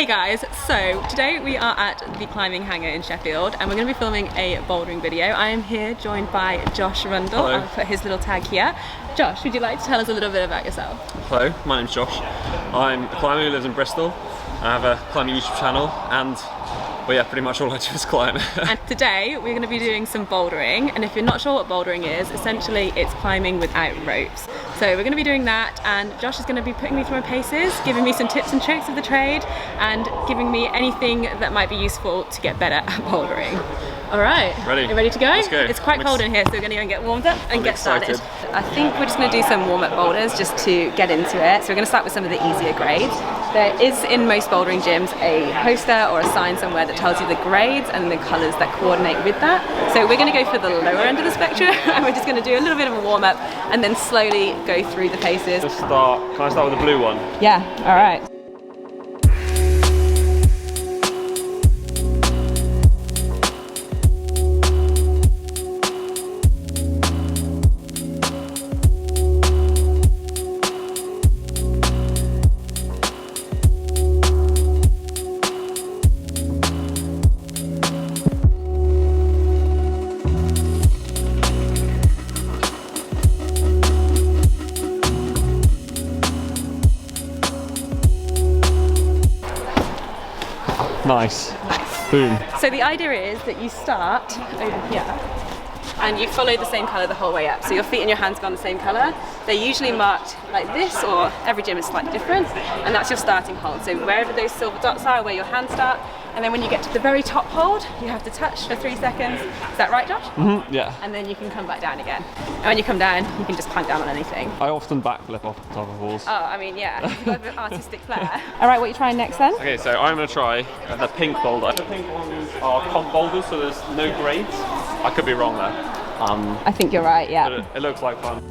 Hey guys, so today we are at the Climbing Hangar in Sheffield and we're going to be filming a bouldering video. I am here joined by Josh Rundle. Hello. I'll put his little tag here. Josh, would you like to tell us a little bit about yourself? Hello, my name's Josh. I'm a climber who lives in Bristol. I have a climbing YouTube channel and, well yeah, pretty much all I do is climb. And today we're going to be doing some bouldering, and if you're not sure what bouldering is, essentially it's climbing without ropes. So we're going to be doing that, and Josh is going to be putting me through my paces, giving me some tips and tricks of the trade, and giving me anything that might be useful to get better at bouldering. Alright, ready? You ready to go? Let's go. It's quite cold in here, so we're going to go and get warmed up and get excited. started. I think we're just going to do some warm-up boulders just to get into it. So we're going to start with some of the easier grades. There is in most bouldering gyms a poster or a sign somewhere that tells you the grades and the colours that coordinate with that. So we're going to go for the lower end of the spectrum and we're just going to do a little bit of a warm-up and then slowly go through the paces. Can I start with the blue one? Yeah, alright. Nice. Boom. So the idea is that you start over here and you follow the same colour the whole way up. So your feet and your hands go on the same colour. They're usually marked like this, or every gym is slightly different, and that's your starting hold. So wherever those silver dots are, where your hands start, and then when you get to the very top hold, you have to touch for 3 seconds. Is that right, Josh? Mm-hmm, yeah. And then you can come back down again. And when you come down, you can just plank down on anything. I often backflip off the top of walls. Oh, I mean, yeah, you've got a bit of artistic flair. All right, what are you trying next then? Okay, so I'm going to try the pink boulder. The pink ones are comp boulders, so there's no grades. I could be wrong there. I think you're right, yeah. But it looks like fun.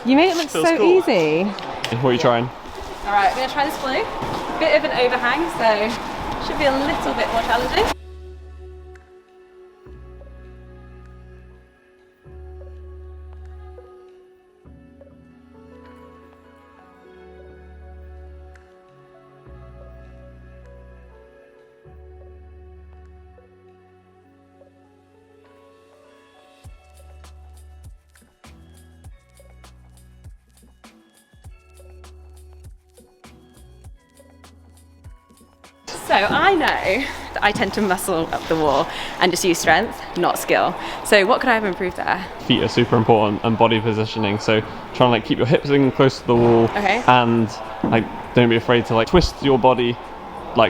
You made it look so cool. easy. What are you trying? All right, we're going to try this blue. Bit of an overhang, so should be a little bit more challenging. So I know that I tend to muscle up the wall and just use strength, not skill. So what could I have improved there? Feet are super important, and body positioning. So trying to keep your hips in close to the wall, Okay. and don't be afraid to twist your body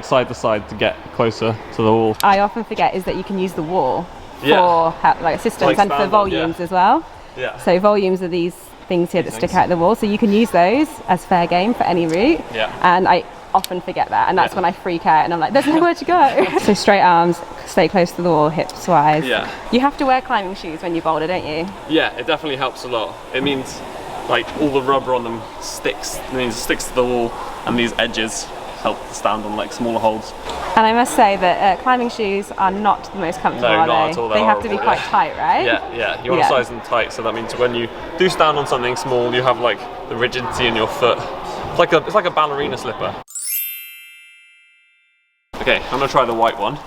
side to side to get closer to the wall. I often forget is that you can use the wall for Yeah. assistance and for stand-on, volumes as well. Yeah. So volumes are these things here that stick out the wall. So you can use those as fair game for any route. Yeah. And I often forget that, and that's when I freak out and I'm like, there's nowhere to go. So straight arms, stay close to the wall, hips wise. Yeah. You have to wear climbing shoes when you boulder, don't you? Yeah, it definitely helps a lot. It means all the rubber on them sticks. It means it sticks to the wall, and these edges help to stand on smaller holds. And I must say that climbing shoes are not the most comfortable, No, are not they? at all. They have to be quite tight, right? Yeah. You want to size them tight, so that means when you do stand on something small, you have the rigidity in your foot. It's like a ballerina slipper. Okay, I'm gonna try the white one.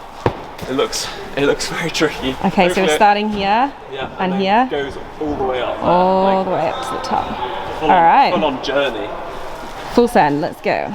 It looks very tricky. Okay, so we're starting here and here. It goes all the way up. All the way up to the top. Full on journey. Full send, let's go.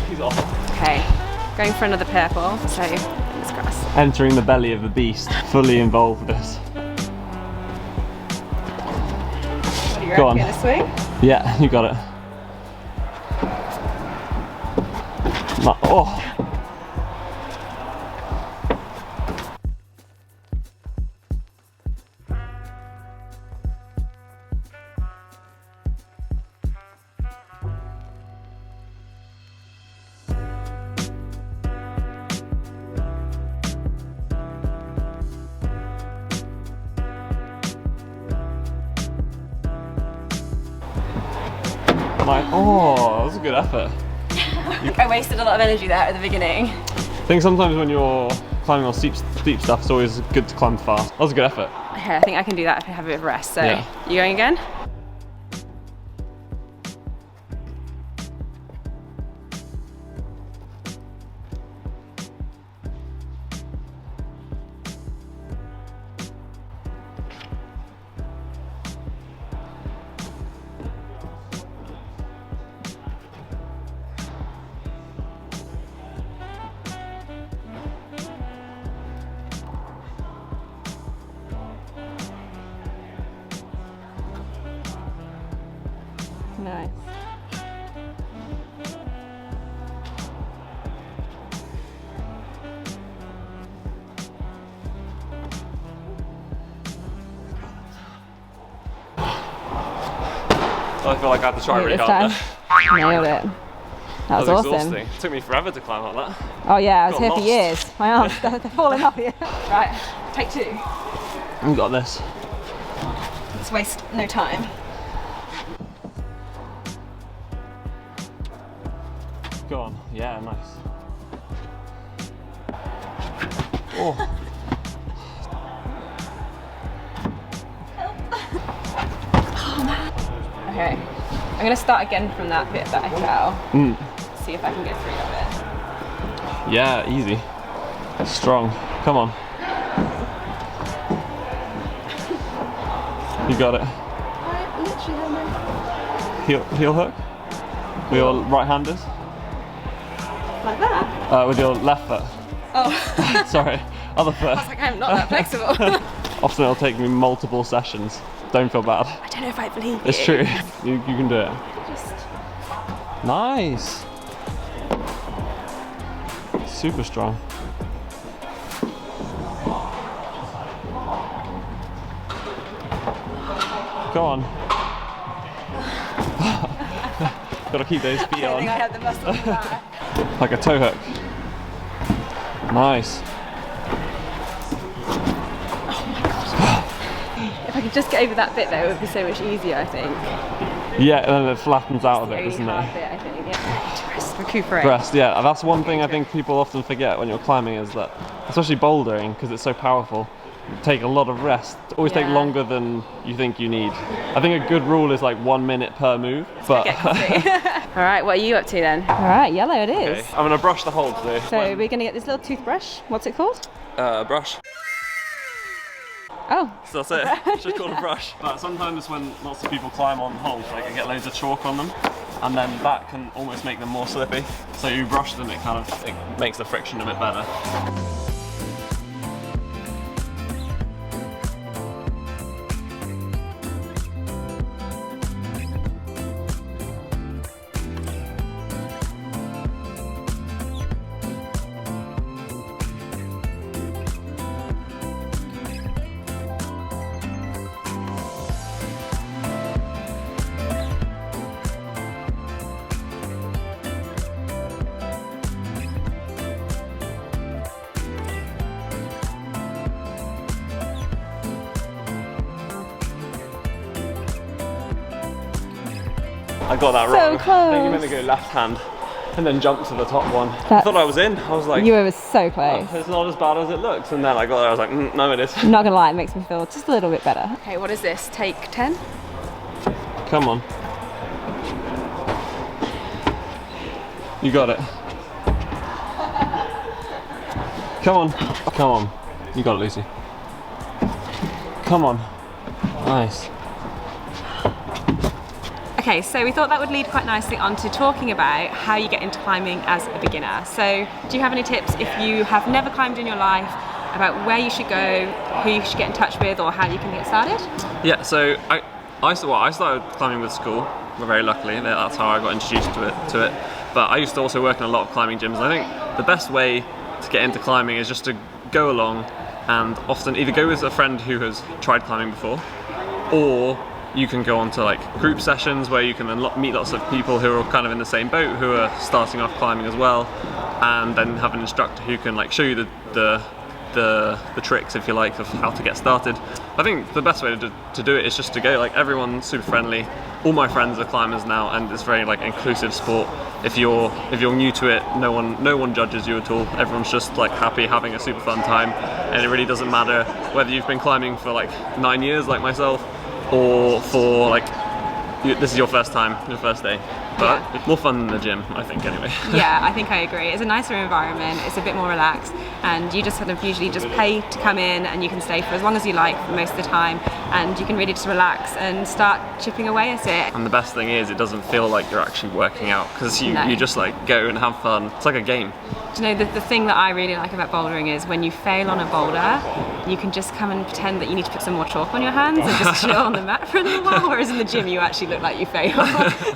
He's off. Okay, going for another purple, so fingers crossed. Entering the belly of the beast, fully involved with this. What do you Go on. reckon, a swing? Yeah, you got it. Oh. Oh, that was a good effort. I wasted a lot of energy there at the beginning. I think sometimes when you're climbing on steep stuff, it's always good to climb fast. That was a good effort. Okay, I think I can do that if I have a bit of rest. So, yeah. You going again? Nice. I feel like I had to try really hard there. Nailed it. That was awesome. Exhausting. It took me forever to climb like that. Oh yeah, I was Got here for lost. years. My arms, they're falling off here. Right, take 2. You got this. Let's waste no time. Go on. Yeah, nice. Oh. Okay, I'm going to start again from that bit that I fell. See if I can get through that bit. Yeah, easy. Strong. Come on. You got it. I literally have Heel hook. With your right-handers. Like that? With your left foot. Oh. Sorry, other foot. I was like, I'm not that flexible. Often it'll take me multiple sessions. Don't feel bad. I don't know if I believe It's you. true. You can do it. Just... Nice. Super strong. Go on. Gotta keep those feet I don't on. think I have the muscle for that. Like a toe hook. Nice. If I could just get over that bit though, it would be so much easier, I think. Yeah, and then it flattens out a bit, It's doesn't the only it? hard bit, I think. Yeah. To rest, recuperate. Rest, yeah. That's one thing I think people often forget when you're climbing is that, especially bouldering, because it's so powerful, take a lot of rest. Always take Yeah. longer than you think you need. I think a good rule is like 1 minute per move. But Get coffee. All right, what are you up to then? All right, yellow it is. Okay, I'm gonna brush the hole today. So we're gonna get this little toothbrush. What's it called? Brush. Oh. So that's it. It's just called a brush. But sometimes when lots of people climb on holes, like they get loads of chalk on them, and then that can almost make them more slippy. So you brush them, it makes the friction a bit better. I got that wrong. close. I think you're meant to go left hand and then jump to the top one. I thought I was in. I was like, You were so close. oh, it's not as bad as it looks. And then I got there, I was like, no, it is. I'm not gonna lie, it makes me feel just a little bit better. Okay, what is this? Take 10? Come on. You got it. Come on. Come on. You got it, Lucy. Come on. Nice. Okay, so we thought that would lead quite nicely onto talking about how you get into climbing as a beginner. So do you have any tips if you have never climbed in your life about where you should go, who you should get in touch with, or how you can get started? Yeah, so I started climbing with school. very luckily. That's how I got introduced to it. But I used to also work in a lot of climbing gyms. I think the best way to get into climbing is just to go along and often either go with a friend who has tried climbing before, or you can go on to like group sessions where you can meet lots of people who are kind of in the same boat, who are starting off climbing as well, and then have an instructor who can like show you the tricks, if you like, of how to get started. I think the best way to do it is just to go. Like, everyone's super friendly. All my friends are climbers now, and it's very like inclusive sport. If you're new to it, no one judges you at all. Everyone's just like happy, having a super fun time, and it really doesn't matter whether you've been climbing for like 9 years like myself, or for like this is your first time, your first day. But it's more fun than the gym, I think, anyway. Yeah, I think I agree. It's a nicer environment, it's a bit more relaxed, and you just kind of usually just pay to come in, and you can stay for as long as you like for most of the time, and you can really just relax and start chipping away at it. And the best thing is, it doesn't feel like you're actually working out, because you just like go and have fun. It's like a game. Do you know, the thing that I really like about bouldering is when you fail on a boulder, you can just come and pretend that you need to put some more chalk on your hands and just chill on the mat for a little while, whereas in the gym you actually look like you failed.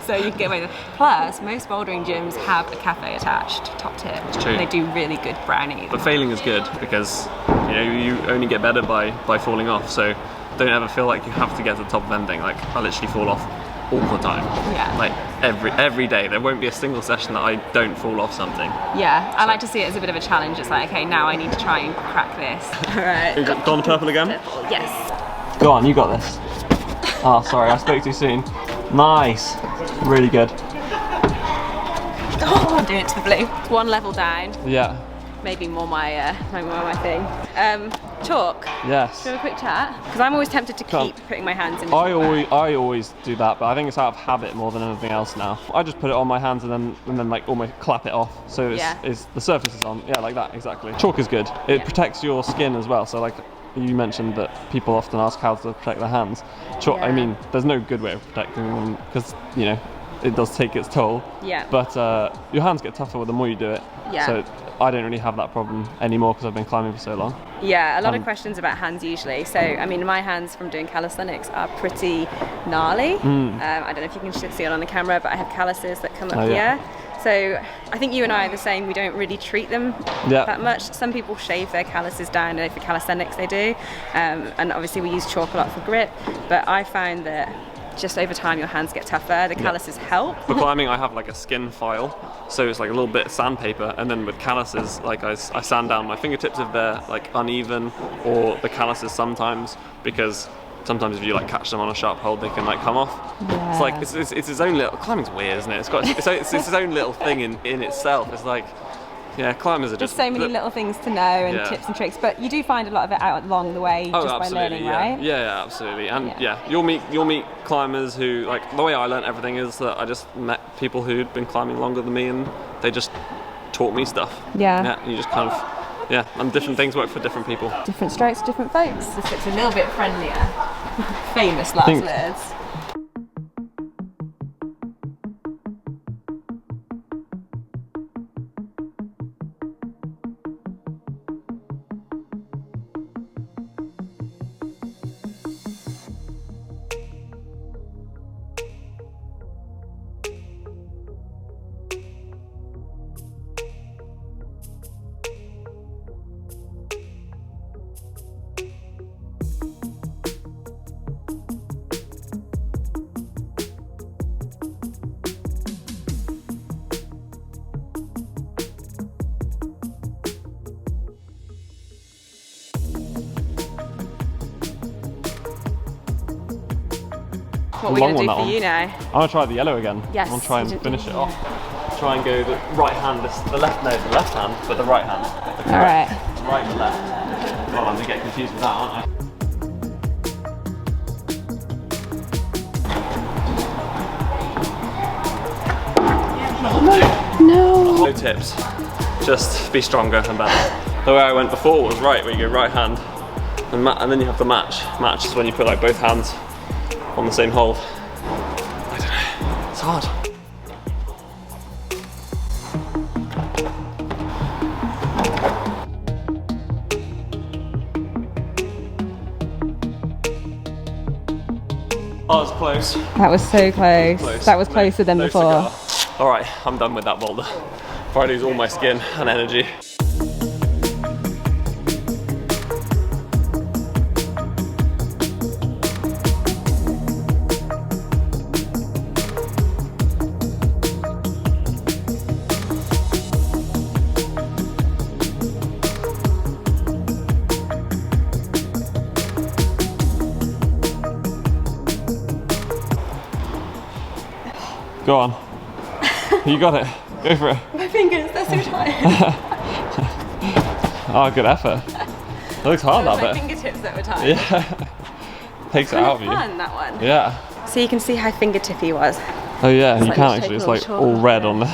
So you can get away with it. Plus, most bouldering gyms have a cafe attached, top tip. It's true. They do really good brownies. But failing is good, because you only get better by falling off, so don't ever feel like you have to get to the top of anything. Like, I literally fall off all the time. Yeah. Like every day. There won't be a single session that I don't fall off something. Yeah, I like to see it as a bit of a challenge. It's like, okay, now I need to try and crack this. Alright. You got on purple again? Purple, yes. Go on, you got this. Oh, sorry, I spoke too soon. Nice. Really good. Oh, I'm doing it to the blue. One level down. Yeah. Maybe more my thing. Chalk. Yes. Should we have a quick chat? Because I'm always tempted to keep putting my hands in. I always do that, but I think it's out of habit more than anything else now. I just put it on my hands and then like almost clap it off, so it's the surface is on. Yeah, like that, exactly. Chalk is good. It protects your skin as well. So like you mentioned that people often ask how to protect their hands. Chalk. I mean, there's no good way of protecting them, because it does take its toll. Yeah. But your hands get tougher the more you do it. Yeah. So I don't really have that problem anymore because I've been climbing for so long. Yeah, a lot of questions about hands usually. So, I mean, my hands from doing calisthenics are pretty gnarly. I don't know if you can see it on the camera, but I have calluses that come up here. So I think you and I are the same. We don't really treat them that much. Some people shave their calluses down. For calisthenics they do. And obviously we use chalk a lot for grip. But I find that just over time your hands get tougher, the calluses help. For climbing I have like a skin file, so it's like a little bit of sandpaper, and then with calluses, like I sand down my fingertips if they're like uneven, or the calluses sometimes, because sometimes if you like catch them on a sharp hold they can like come off. It's like it's its own little, climbing's weird, isn't it? It's its own little thing in itself. It's like, climbers are just... There's so many little things to know and tips and tricks, but you do find a lot of it out along the way just by learning, right? Yeah, absolutely. And you'll meet climbers who, like, the way I learned everything is that I just met people who'd been climbing longer than me, and they just taught me stuff. Yeah, you just kind of, and different things work for different people. Different strokes, different folks. This looks a little bit friendlier. Famous last words. What are we going to do for you now? I'm going to try the yellow again. Yes. I'm going to try and finish it off. Try and go the right hand, the left hand, but the right hand. Alright. Right and left. Well, I'm going to get confused with that, aren't I? No tips. Just be stronger and better. The way I went before was right, where you go right hand, and then you have the match. Match is when you put like both hands on the same hold. I don't know, it's hard. Oh, it's close. That was so close. That was closer than No before. cigar. All right, I'm done with that boulder. Before I lose all my skin and energy. Go on. You got it. Go for it. My fingers, they're so tired. Oh, good effort. It looks hard, that My bit. fingertips that were tired. Yeah. Takes it out of you. Fun, that one. Yeah. So you can see how fingertip he was. Oh yeah, you like can he's actually. It's taken all like the chalk all off, red yeah. on the.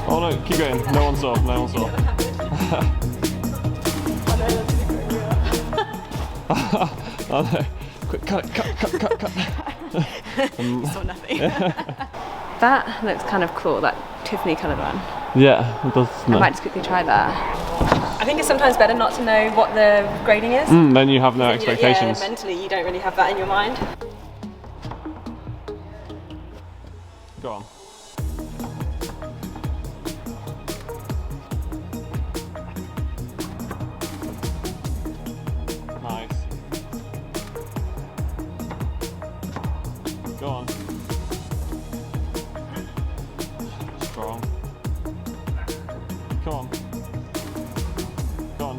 Oh no, keep going. No one saw. No one saw. Oh no. Quick, cut. Saw nothing. That looks kind of cool, that Tiffany coloured one. Yeah, it does. I might just quickly try that. I think it's sometimes better not to know what the grading is. Then you have no expectations. Yeah, mentally you don't really have that in your mind. Go on. Nice. Go on. Strong. Come on. Go on.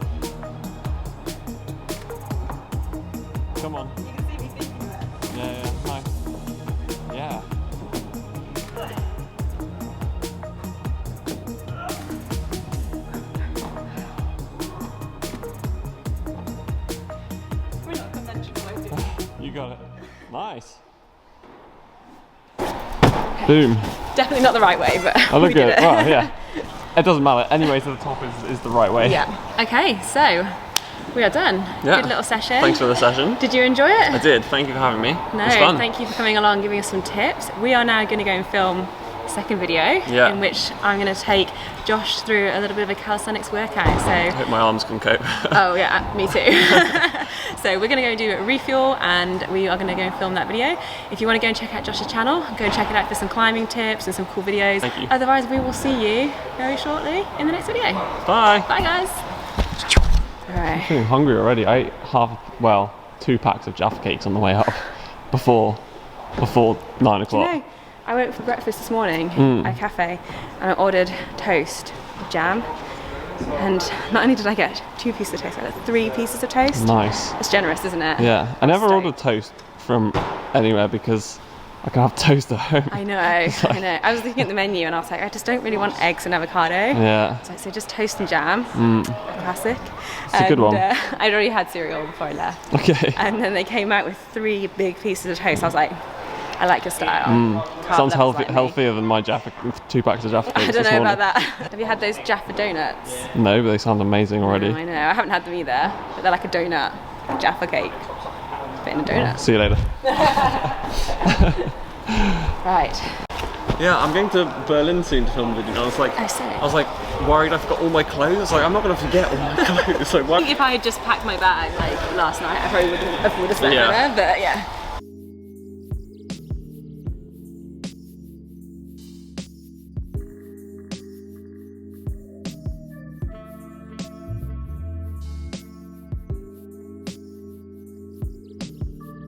Come on. You can see me thinking that. Yeah, nice. Yeah. We're not conventional, I think. You got it. Nice. Boom. Definitely not the right way, but I look we did good. it. Well, yeah. It doesn't matter. Anyway, to the top is the right way. Yeah. Okay, so we are done. Yeah. Good little session. Thanks for the session. Did you enjoy it? I did. Thank you for having me. No, It was fun. thank you for coming along, giving us some tips. We are now going to go and film a second video in which I'm going to take Josh through a little bit of a calisthenics workout. I So, hope my arms can cope. oh yeah, me too. So we're going to go and do a refuel, and we are going to go and film that video. If you want to go and check out Josh's channel, go and check it out for some climbing tips and some cool videos. Thank you. Otherwise, we will see you very shortly in the next video. Bye. Bye guys. All right. I'm feeling hungry already. I ate 2 packs of Jaffa cakes on the way up before 9 o'clock. You know, I went for breakfast this morning at a cafe and I ordered toast with jam. And not only did I get 2 pieces of toast, I got 3 pieces of toast. Nice. It's generous, isn't it? Yeah. I never Stoked. ordered toast from anywhere because I can have toast at home. I know, I know. I was looking at the menu and I was like, I just don't really want eggs and avocado. Yeah. So just toast and jam, a classic. It's a good one. I'd already had cereal before I left. Okay. And then they came out with 3 big pieces of toast. I was like, I like your style. Carb Sounds levels like me. healthier than my 2 packs of Jaffa cakes I don't this know morning. about that. Have you had those Jaffa donuts? No, but they sound amazing already. No, I know. I haven't had them either. But they're like a donut, Jaffa cake, but in a donut. See you later. Right. Yeah, I'm going to Berlin soon to film a video. And I was like, I see. I was like worried I forgot all my clothes. Like, I'm not going to forget all my clothes. Like, I what? think if I had just packed my bag like last night, I probably would have slept Yeah. there. But yeah.